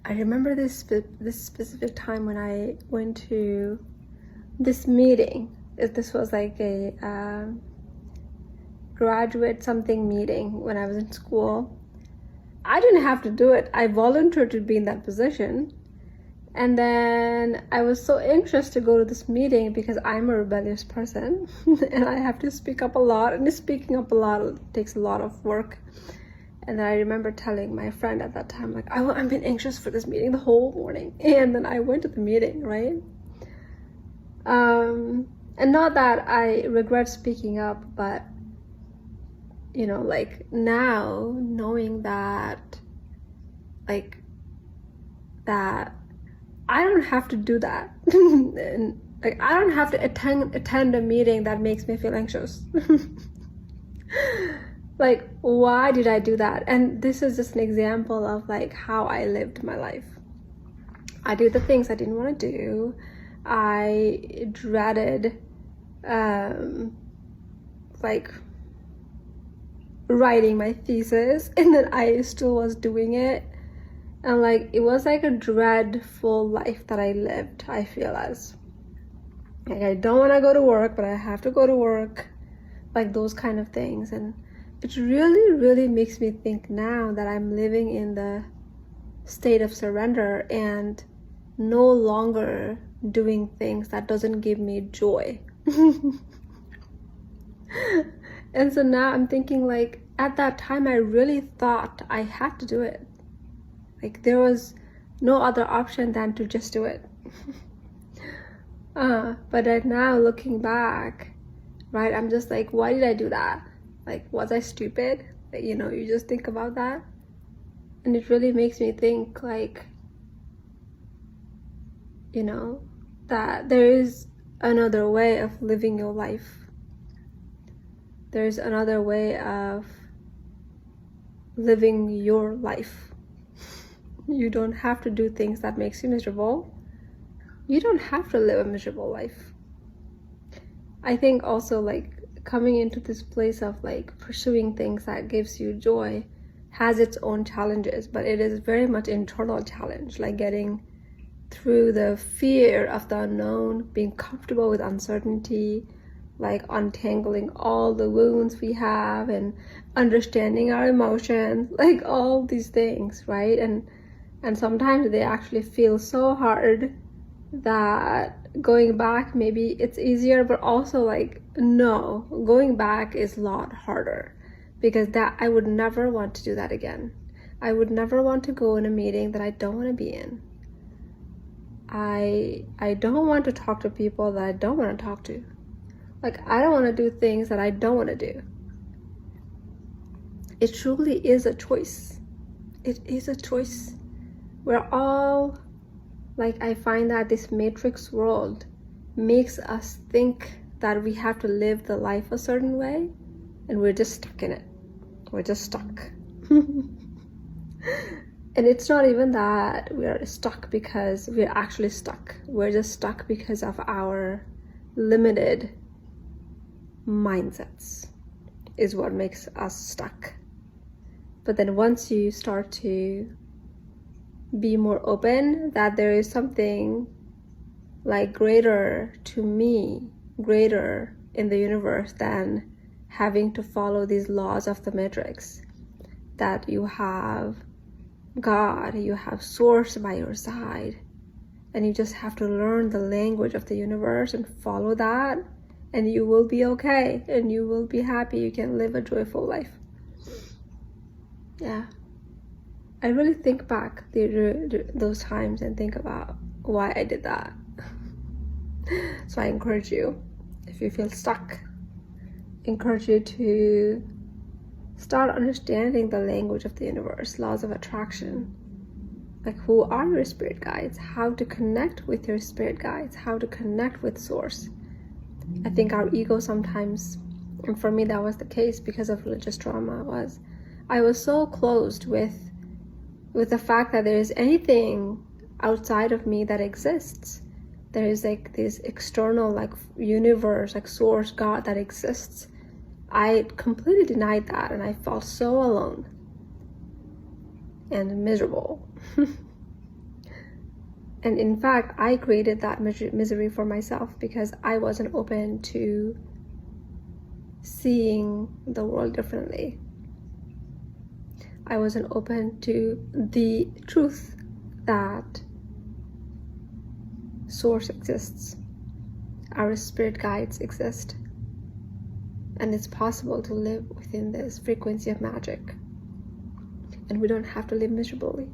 I remember this specific time when I went to this meeting. This was like a graduate something meeting when I was in school. I didn't have to do it. I volunteered to be in that position. And then I was so anxious to go to this meeting because I'm a rebellious person and I have to speak up a lot, and speaking up a lot takes a lot of work. And then I remember telling my friend at that time, like, I've been anxious for this meeting the whole morning. And then I went to the meeting, right? And not that I regret speaking up, but, you know, like now knowing that, like, that I don't have to do that. And, like, I don't have to attend a meeting that makes me feel anxious. Like, why did I do that? And this is just an example of like how I lived my life. I did the things I didn't want to do. I dreaded like writing my thesis, and then I still was doing it. And like, it was like a dreadful life that I lived, I feel as. Like, I don't want to go to work, but I have to go to work. Like those kind of things. And it really, really makes me think now that I'm living in the state of surrender and no longer doing things that doesn't give me joy. And so now I'm thinking, like, at that time I really thought I had to do it. Like, there was no other option than to just do it. But right now, looking back, right, I'm just like, why did I do that? Like, was I stupid? Like, you know, you just think about that. And it really makes me think, like, you know, that there is another way of living your life. There's another way of living your life. You don't have to do things that makes you miserable. You don't have to live a miserable life. I think also, like, coming into this place of like pursuing things that gives you joy has its own challenges, but it is very much internal challenge, like getting through the fear of the unknown, being comfortable with uncertainty, like untangling all the wounds we have and understanding our emotions, like all these things, right? And sometimes they actually feel so hard that going back, maybe it's easier, but also like, no, going back is a lot harder, because that I would never want to do that again. I would never want to go in a meeting that I don't want to be in. I don't want to talk to people that I don't want to talk to. Like, I don't want to do things that I don't want to do. It truly is a choice. It is a choice. We're all, like, I find that this matrix world makes us think that we have to live the life a certain way, and we're just stuck in it. We're just stuck. And it's not even that we're stuck because we're actually stuck. We're just stuck because of our limited mindsets is what makes us stuck. But then once you start to be more open that there is something like greater to me, greater in the universe than having to follow these laws of the matrix, that you have God, you have source by your side, and you just have to learn the language of the universe and follow that, and you will be okay, and you will be happy. You can live a joyful life. Yeah, I really think back those times and think about why I did that. So I encourage you, if you feel stuck, encourage you to start understanding the language of the universe, laws of attraction. Like, who are your spirit guides? How to connect with your spirit guides? How to connect with source? I think our ego sometimes, and for me that was the case because of religious trauma, I was so closed with the fact that there is anything outside of me that exists. There is like this external, like, universe, like source, God that exists. I completely denied that, and I felt so alone and miserable. And in fact, I created that misery for myself because I wasn't open to seeing the world differently. I wasn't open to the truth that source exists, our spirit guides exist, and it's possible to live within this frequency of magic, and we don't have to live miserably.